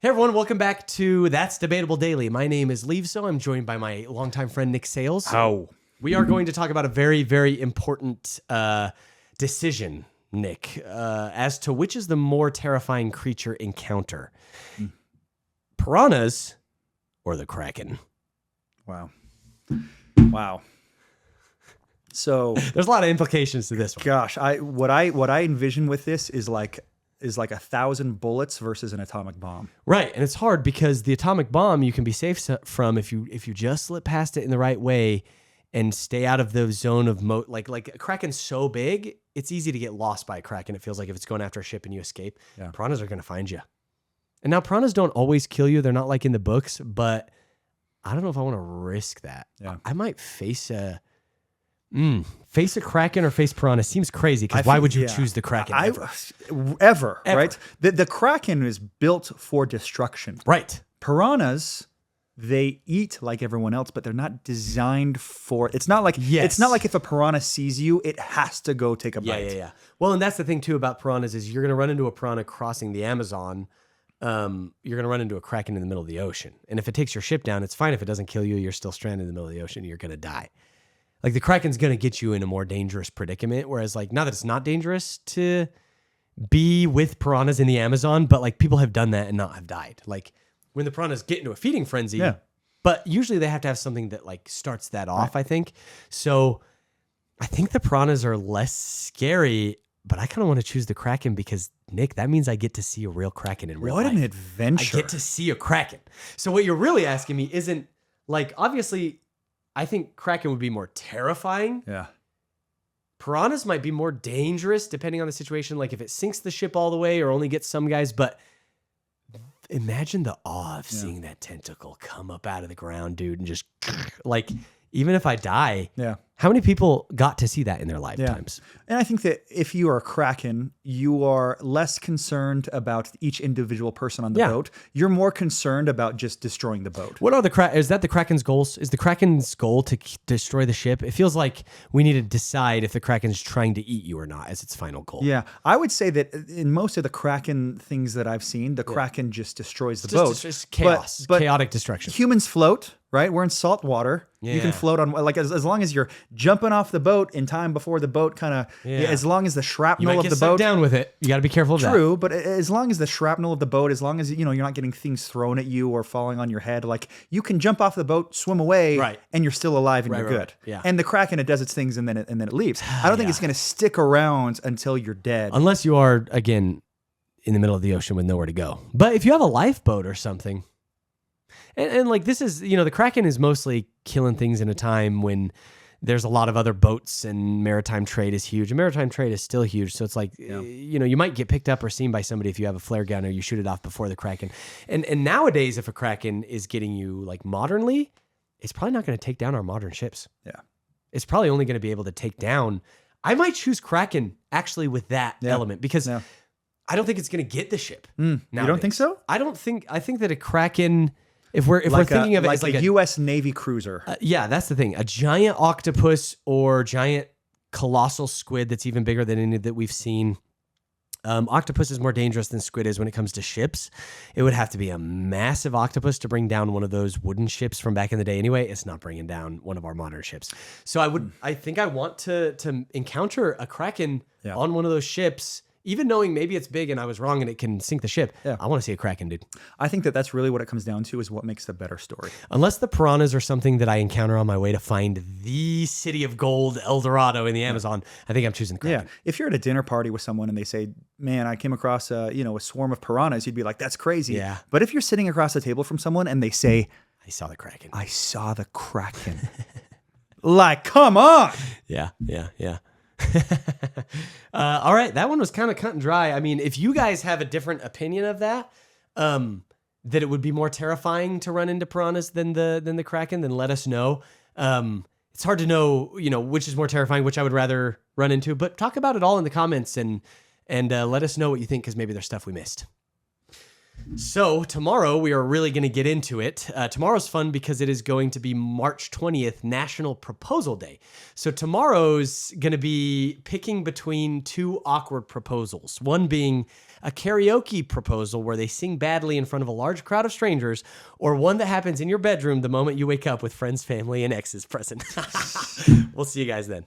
Hey everyone, welcome back to That's Debatable Daily. My name is Leaveso. I'm joined by my longtime friend Nick Sales. How? We are going to talk about a very, very important decision, Nick, as to which is the more terrifying creature encounter. Piranhas or the Kraken? Wow. So There's a lot of implications to this one. gosh, what I envision with this is like 1,000 bullets versus an atomic bomb. Right, and it's hard because the atomic bomb you can be safe from if you just slip past it in the right way and stay out of the zone of like a Kraken's so big, it's easy to get lost by a Kraken. It feels like if it's going after a ship and you escape, piranhas are going to find you. And now piranhas don't always kill you. They're not like in the books, but I don't know if I want to risk that. Yeah. I might face a Kraken or face piranha. Seems crazy because why would you choose the Kraken ever? Right? The Kraken is built for destruction. Right. Piranhas, they eat like everyone else, but they're not designed for it. It's not like if a piranha sees you, it has to go take a bite. Yeah. Well, and that's the thing too about piranhas is you're going to run into a piranha crossing the Amazon. You're going to run into a Kraken in the middle of the ocean. And if it takes your ship down, it's fine. If it doesn't kill you, you're still stranded in the middle of the ocean. You're going to die. Like the Kraken's going to get you in a more dangerous predicament. Whereas like, not that it's not dangerous to be with piranhas in the Amazon, but like people have done that and not have died. Like when the piranhas get into a feeding frenzy, but usually they have to have something that like starts that off, I think. So I think the piranhas are less scary, but I kind of want to choose the Kraken because Nick, that means I get to see a real Kraken in real life. What an adventure. I get to see a Kraken. So what you're really asking me isn't like, obviously I think Kraken would be more terrifying. Yeah. Piranhas might be more dangerous depending on the situation. Like if it sinks the ship all the way or only gets some guys, but imagine the awe of seeing that tentacle come up out of the ground, dude, and just like, even if I die, how many people got to see that in their lifetimes? Yeah. And I think that if you are a Kraken, you are less concerned about each individual person on the boat. You're more concerned about just destroying the boat. What are is that the Kraken's goals? Is the Kraken's goal to destroy the ship? It feels like we need to decide if the Kraken's trying to eat you or not as its final goal. Yeah. I would say that in most of the Kraken things that I've seen, the Kraken just destroys the boat. It's just chaos, but chaotic destruction. Humans float, right? We're in salt water. Yeah. You can float on, like, as long as you're jumping off the boat in time before the boat kind of, as long as the shrapnel of the boat. Down with it. You got to be careful of that. True, but as long as the shrapnel of the boat, as long as, you're not getting things thrown at you or falling on your head, like you can jump off the boat, swim away, and you're still alive and you're good. Yeah. And the Kraken, it does its things and then it leaves. I don't think it's going to stick around until you're dead. Unless you are, again, in the middle of the ocean with nowhere to go. But if you have a lifeboat or something, and like this is, the Kraken is mostly killing things in a time when there's a lot of other boats and maritime trade is huge. And maritime trade is still huge. So it's like, you might get picked up or seen by somebody if you have a flare gun or you shoot it off before the Kraken. And nowadays, if a Kraken is getting you like modernly, it's probably not going to take down our modern ships. Yeah. It's probably only going to be able to take down. I might choose Kraken actually with that element because I don't think it's going to get the ship. You don't think so? I think that a Kraken, if we're thinking of it as like a U.S. Navy cruiser. That's the thing. A giant octopus or giant colossal squid that's even bigger than any that we've seen. Octopus is more dangerous than squid is when it comes to ships. It would have to be a massive octopus to bring down one of those wooden ships from back in the day anyway. It's not bringing down one of our modern ships. So I think I want to encounter a Kraken on one of those ships. Even knowing maybe it's big and I was wrong and it can sink the ship, I want to see a Kraken, dude. I think that's really what it comes down to is what makes the better story. Unless the piranhas are something that I encounter on my way to find the city of gold, El Dorado in the Amazon, I think I'm choosing Kraken. Yeah. If you're at a dinner party with someone and they say, man, I came across a swarm of piranhas, you'd be like, that's crazy. Yeah. But if you're sitting across the table from someone and they say, I saw the Kraken. I saw the Kraken. Like, come on. Yeah. All right, that one was kind of cut and dry. I mean, if you guys have a different opinion of that it would be more terrifying to run into piranhas than the Kraken, then let us know. It's hard to know, which is more terrifying, which I would rather run into. But talk about it all in the comments and let us know what you think because maybe there's stuff we missed. So tomorrow we are really going to get into it. Tomorrow's fun because it is going to be March 20th, National Proposal Day. So tomorrow's going to be picking between two awkward proposals. One being a karaoke proposal where they sing badly in front of a large crowd of strangers, or one that happens in your bedroom the moment you wake up with friends, family, and exes present. We'll see you guys then.